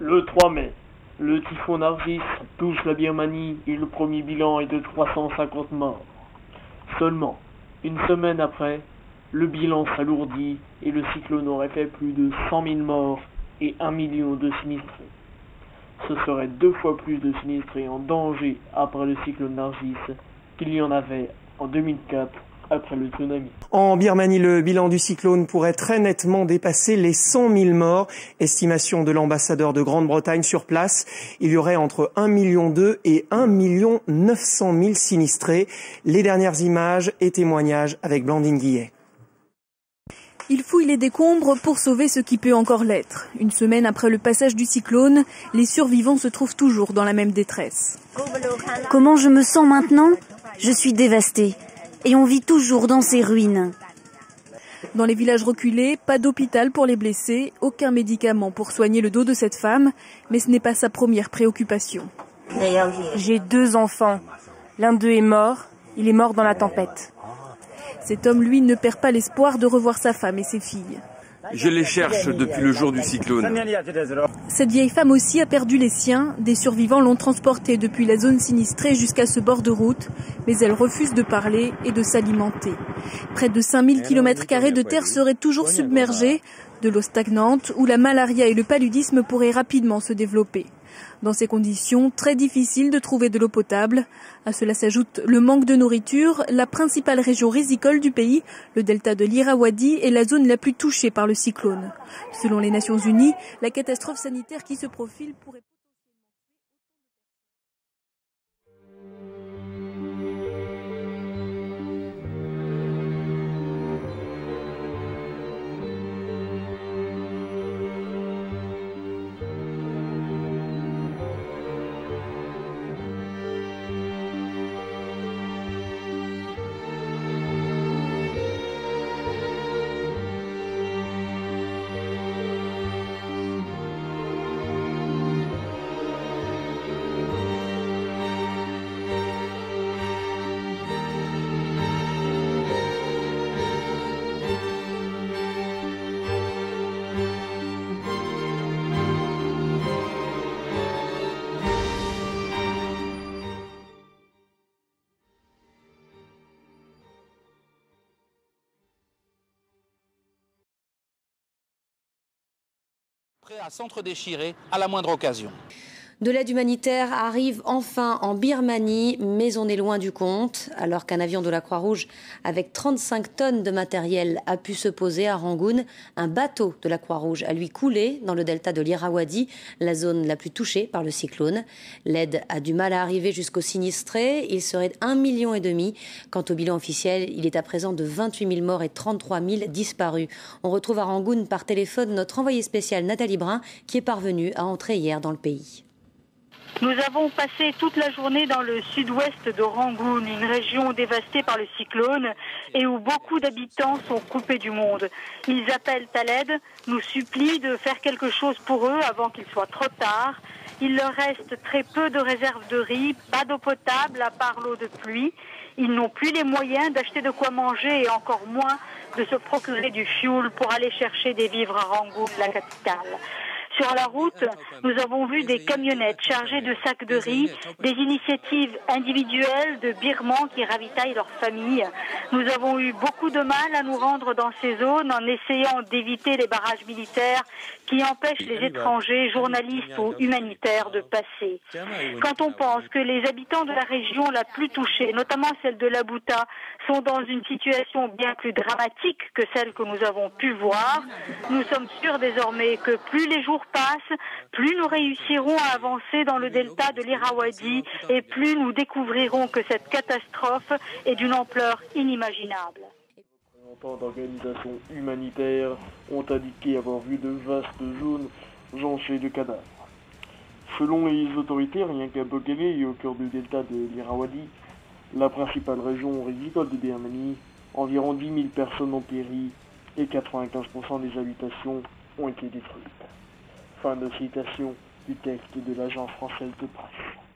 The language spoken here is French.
Le 3 mai, le typhon Nargis touche la Birmanie et le premier bilan est de 350 morts. Seulement, une semaine après, le bilan s'alourdit et le cyclone aurait fait plus de 100 000 morts et 1 million de sinistrés. Ce serait 2 fois plus de sinistrés en danger après le cyclone Nargis qu'il y en avait en 2004 après le tsunami. En Birmanie, le bilan du cyclone pourrait très nettement dépasser les 100 000 morts. Estimation de l'ambassadeur de Grande-Bretagne sur place, il y aurait entre 1,2 million et 1,9 million sinistrés. Les dernières images et témoignages avec Blandine Guillet. Il fouille les décombres pour sauver ce qui peut encore l'être. Une semaine après le passage du cyclone, les survivants se trouvent toujours dans la même détresse. Comment je me sens maintenant ? Je suis dévastée. Et on vit toujours dans ces ruines. Dans les villages reculés, pas d'hôpital pour les blessés, aucun médicament pour soigner le dos de cette femme, mais ce n'est pas sa première préoccupation. J'ai 2 enfants. L'un d'eux est mort. Il est mort dans la tempête. Cet homme, lui, ne perd pas l'espoir de revoir sa femme et ses filles. Je les cherche depuis le jour du cyclone. Cette vieille femme aussi a perdu les siens. Des survivants l'ont transportée depuis la zone sinistrée jusqu'à ce bord de route, mais elle refuse de parler et de s'alimenter. Près de 5000 km² de terre seraient toujours submergés, de l'eau stagnante où la malaria et le paludisme pourraient rapidement se développer. Dans ces conditions, très difficile de trouver de l'eau potable. À cela s'ajoute le manque de nourriture. La principale région rizicole du pays, le delta de l'Irrawaddy, est la zone la plus touchée par le cyclone. Selon les Nations Unies, la catastrophe sanitaire qui se profile pourrait... Prêt à s'entre-déchirer à la moindre occasion. De l'aide humanitaire arrive enfin en Birmanie, mais on est loin du compte. Alors qu'un avion de la Croix-Rouge avec 35 tonnes de matériel a pu se poser à Rangoon, un bateau de la Croix-Rouge a lui coulé dans le delta de l'Irrawaddy, la zone la plus touchée par le cyclone. L'aide a du mal à arriver jusqu'aux sinistrés. Il serait 1,5 million. Quant au bilan officiel, il est à présent de 28 000 morts et 33 000 disparus. On retrouve à Rangoon par téléphone notre envoyée spéciale Nathalie Brun qui est parvenue à entrer hier dans le pays. Nous avons passé toute la journée dans le sud-ouest de Rangoon, une région dévastée par le cyclone et où beaucoup d'habitants sont coupés du monde. Ils appellent à l'aide, nous supplient de faire quelque chose pour eux avant qu'il soit trop tard. Il leur reste très peu de réserves de riz, pas d'eau potable à part l'eau de pluie. Ils n'ont plus les moyens d'acheter de quoi manger et encore moins de se procurer du fioul pour aller chercher des vivres à Rangoon, la capitale. Sur la route, nous avons vu des camionnettes chargées de sacs de riz, des initiatives individuelles de Birmans qui ravitaillent leurs familles. Nous avons eu beaucoup de mal à nous rendre dans ces zones en essayant d'éviter les barrages militaires qui empêchent les étrangers, journalistes ou humanitaires de passer. Quand on pense que les habitants de la région la plus touchée, notamment celle de l'Abouta, sont dans une situation bien plus dramatique que celle que nous avons pu voir, nous sommes sûrs désormais que plus les jours passent, plus nous réussirons à avancer dans le delta de l'Irrawaddy et plus nous découvrirons que cette catastrophe est d'une ampleur inimaginable. D'organisations humanitaires ont indiqué avoir vu de vastes zones jonchées de cadavres. Selon les autorités, rien qu'à Bokele et au cœur du delta de l'Irrawaddy, la principale région rizicole de Birmanie, environ 10 000 personnes ont péri et 95% des habitations ont été détruites. Fin de citation du texte de l'agence française de presse.